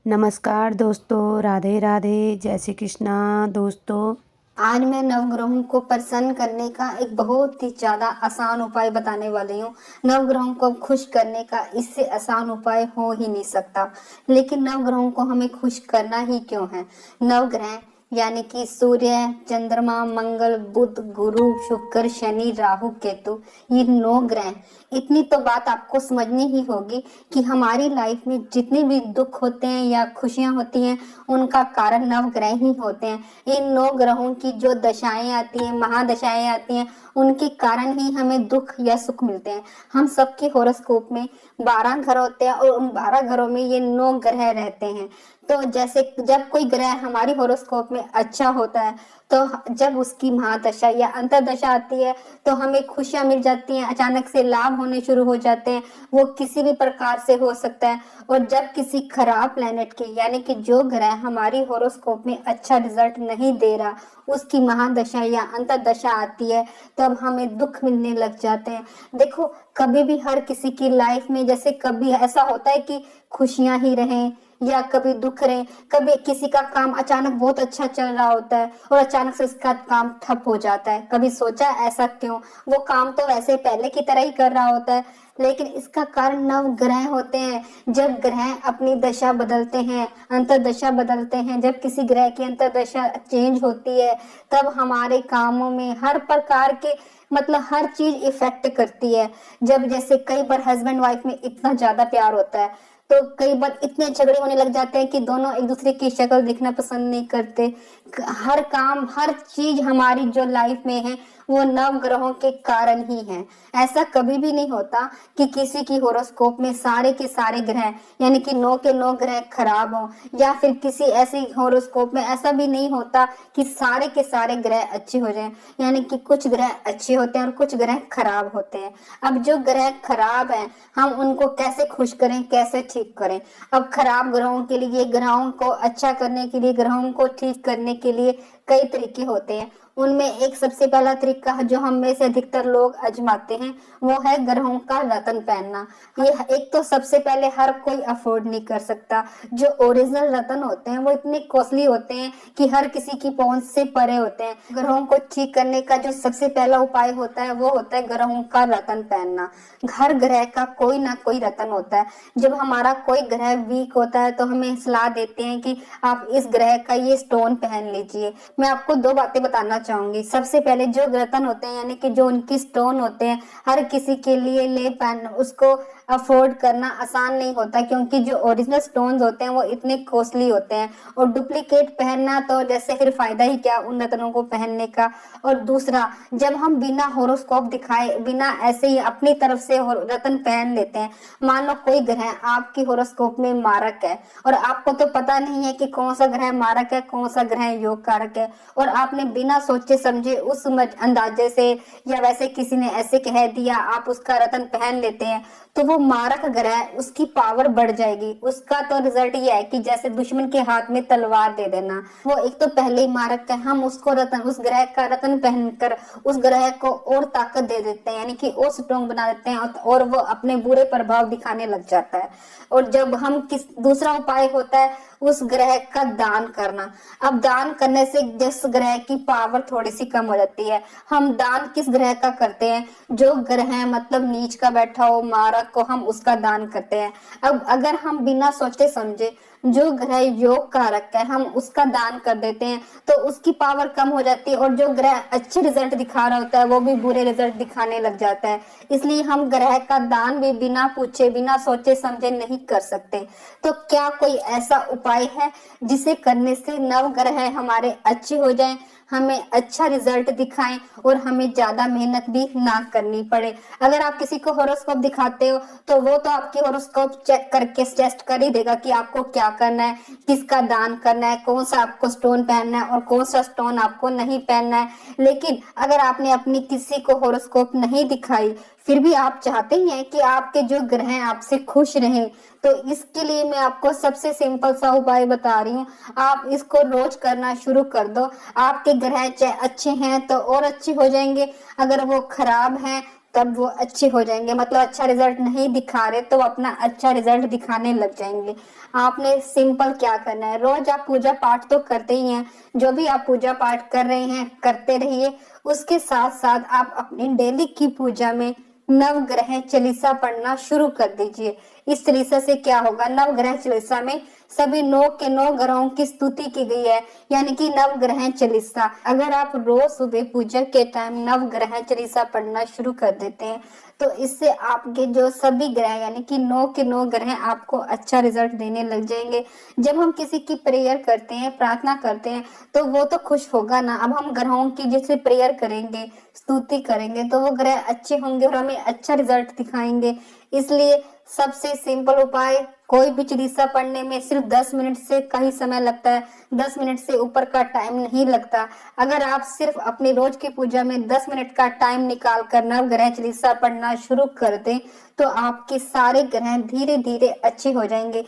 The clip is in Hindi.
नमस्कार दोस्तों, राधे राधे, जय श्री कृष्णा दोस्तों। आज मैं नवग्रहों को प्रसन्न करने का एक बहुत ही ज़्यादा आसान उपाय बताने वाली हूँ। नवग्रहों को खुश करने का इससे आसान उपाय हो ही नहीं सकता। लेकिन नवग्रहों को हमें खुश करना ही क्यों है? नवग्रह यानी कि सूर्य, चंद्रमा, मंगल, बुध, गुरु, शुक्र, शनि, राहु, केतु, ये 9 ग्रह। इतनी तो बात आपको समझनी ही होगी कि हमारी लाइफ में जितने भी दुख होते हैं या खुशियां होती हैं, उनका कारण नवग्रह ही होते हैं। इन 9 ग्रहों की जो दशाएं आती हैं, महादशाएं आती हैं, उनके कारण ही हमें दुख या सुख मिलते हैं। हम सबके हॉरोस्कोप में 12 घर होते हैं और उन 12 घरों में ये 9 ग्रह रहते हैं। तो जैसे जब कोई ग्रह हमारी हॉरोस्कोप में अच्छा होता है, तो जब उसकी महादशा या अंतर्दशा आती है, तो हमें खुशियां मिल जाती हैं, अचानक से लाभ होने शुरू हो जाते हैं। वो किसी भी प्रकार से हो सकता है। और जब किसी खराब प्लेनेट की यानी कि जो ग्रह हमारी हॉरोस्कोप में अच्छा रिजल्ट नहीं दे रहा, उसकी महादशा या अंतर्दशा आती है, तब हमें दुख मिलने लग जाते हैं। देखो, कभी भी हर किसी की लाइफ में जैसे कभी ऐसा होता है कि खुशियां ही रहें या कभी दुख रहे। कभी किसी का काम अचानक बहुत अच्छा चल रहा होता है और अचानक से उसका काम ठप हो जाता है। कभी सोचा ऐसा क्यों? वो काम तो वैसे पहले की तरह ही कर रहा होता है, लेकिन इसका कारण नव ग्रह होते हैं। जब ग्रह अपनी दशा बदलते हैं, अंतर्दशा बदलते हैं, जब किसी ग्रह की अंतर्दशा चेंज होती है, तब हमारे कामों में हर प्रकार के मतलब हर चीज इफेक्ट करती है। जब जैसे कई बार हस्बैंड वाइफ में इतना ज्यादा प्यार होता है, तो कई बार इतने झगड़े होने लग जाते हैं कि दोनों एक दूसरे की शक्ल देखना पसंद नहीं करते। हर काम हर चीज हमारी जो लाइफ में है, वो नव ग्रहों के कारण ही है। ऐसा कभी भी नहीं होता कि किसी की होरोस्कोप में सारे के सारे ग्रह यानी कि 9 के 9 ग्रह खराब हो, या फिर किसी ऐसी होरोस्कोप में ऐसा भी नहीं होता कि सारे के सारे ग्रह अच्छे हो जाएं। यानी कि कुछ ग्रह अच्छे होते हैं और कुछ ग्रह खराब होते हैं। अब जो ग्रह खराब है, हम उनको कैसे खुश करें, कैसे ठीक करें? अब खराब ग्रहों के लिए, ग्रहों को अच्छा करने के लिए, ग्रहों को ठीक करने के लिए कई तरीके होते हैं। उनमें एक सबसे पहला तरीका जो हम में से अधिकतर लोग आजमाते हैं, वो है ग्रहों का रत्न पहनना। ये एक तो सबसे पहले हर कोई अफोर्ड नहीं कर सकता। जो ओरिजिनल रत्न होते हैं वो इतने कॉस्टली होते हैं कि हर किसी की पहुंच से परे होते हैं। ग्रहों को ठीक करने का जो सबसे पहला उपाय होता है, वो होता है ग्रहों का रत्न पहनना। हर ग्रह का कोई ना कोई रत्न होता है। जब हमारा कोई ग्रह वीक होता है, तो हमें सलाह देते हैं कि आप इस ग्रह का ये स्टोन पहन लीजिए। मैं आपको 2 बातें बताना चाहूंगी। सबसे पहले जो रत्न होते हैं यानी कि जो उनकी स्टोन होते हैं, हर किसी के लिए ले पाना उसको अफोर्ड करना आसान नहीं होता, क्योंकि जो ओरिजिनल स्टोन्स होते हैं वो इतने कॉस्टली होते हैं। और डुप्लीकेट पहनना तो जैसे फिर फायदा ही क्या उन रत्नों को पहनने का। और दूसरा, जब हम बिना होरोस्कोप दिखाए, बिना ऐसे ही अपनी तरफ से रत्न पहन लेते हैं, मान लो कोई ग्रह आपकी होरोस्कोप में मारक है और आपको तो पता नहीं है कि कौन सा ग्रह मारक है, कौन सा ग्रह योग कारक है, और आपने बिना सोचे समझे उस अंदाजे से या वैसे किसी ने ऐसे कह दिया, आप उसका रत्न पहन लेते हैं, तो वो मारक ग्रह उसकी पावर बढ़ जाएगी। उसका तो रिजल्ट ये है कि जैसे दुश्मन के हाथ में तलवार दे देना। वो एक तो पहले ही मारक है, हम उसको रत्न, उस ग्रह का रत्न पहनकर उस ग्रह को और ताकत दे देते हैं, यानी कि और स्ट्रॉन्ग बना देते हैं, और वो अपने बुरे प्रभाव दिखाने लग जाता है। और जब हम दूसरा उपाय होता है उस ग्रह का दान करना। अब दान करने से जिस ग्रह की पावर थोड़ी सी कम हो जाती है। हम दान किस ग्रह का करते हैं? जो ग्रह मतलब नीच का बैठा हो, मारक को, हम उसका दान करते हैं। अब अगर हम बिना सोचे समझे जो ग्रह योग कारक है हम उसका दान कर देते हैं, तो उसकी पावर कम हो जाती है, और जो ग्रह अच्छे रिजल्ट दिखा रहा होता है वो भी बुरे रिजल्ट दिखाने लग जाता है। इसलिए हम ग्रह का दान भी बिना पूछे, बिना सोचे समझे नहीं कर सकते। तो क्या कोई ऐसा उपाय है जिसे करने से नव ग्रह हमारे अच्छे हो जाएं, हमें अच्छा रिजल्ट दिखाएं और हमें ज्यादा मेहनत भी ना करनी पड़े? अगर आप किसी को हॉरोस्कोप दिखाते हो, तो वो तो आपकी हॉरोस्कोप चेक करके टेस्ट कर ही देगा कि आपको क्या करना है, किसका दान करना है, कौन सा आपको स्टोन पहनना है और कौन सा स्टोन आपको नहीं पहनना है। लेकिन अगर आपने अपनी किसी को हॉरोस्कोप नहीं दिखाई, फिर भी आप चाहते ही हैं कि आपके जो ग्रह आपसे खुश रहें, तो इसके लिए मैं आपको सबसे सिंपल सा उपाय बता रही हूँ। आप इसको रोज करना शुरू कर दो। आपके ग्रह चाहे अच्छे हैं तो और अच्छे हो जाएंगे, अगर वो खराब हैं तब वो अच्छे हो जाएंगे। मतलब अच्छा रिजल्ट नहीं दिखा रहे तो अपना अच्छा रिजल्ट दिखाने लग जाएंगे। आपने सिंपल क्या करना है, रोज आप पूजा पाठ तो करते ही हैं, जो भी आप पूजा पाठ कर रहे हैं करते रहिए। उसके साथ साथ आप अपनी डेली की पूजा में नवग्रह चालीसा पढ़ना शुरू कर दीजिए। इस चालीसा से क्या होगा, नवग्रह चालीसा में सभी 9 के 9 ग्रहों की स्तुति की गई है, यानी कि नवग्रह चालीसा। अगर आप रोज सुबह पूजा के टाइम नवग्रह चालीसा पढ़ना शुरू कर देते हैं तो इससे आपके जो सभी ग्रह यानी कि 9 के 9 ग्रह आपको अच्छा रिजल्ट देने लग जाएंगे। जब हम किसी की प्रेयर करते हैं, प्रार्थना करते हैं, तो वो तो खुश होगा ना। अब हम ग्रहों की जैसे प्रेयर करेंगे, स्तुति करेंगे तो वो ग्रह अच्छे होंगे और हमें अच्छा रिजल्ट दिखाएंगे। इसलिए सबसे सिंपल उपाय, कोई भी चालीसा पढ़ने में सिर्फ 10 मिनट से कहीं समय लगता है, 10 मिनट से ऊपर का टाइम नहीं लगता। अगर आप सिर्फ अपनी रोज की पूजा में 10 मिनट का टाइम निकाल कर नवग्रह चालीसा पढ़ना शुरू कर दें तो आपके सारे ग्रह धीरे धीरे अच्छे हो जाएंगे।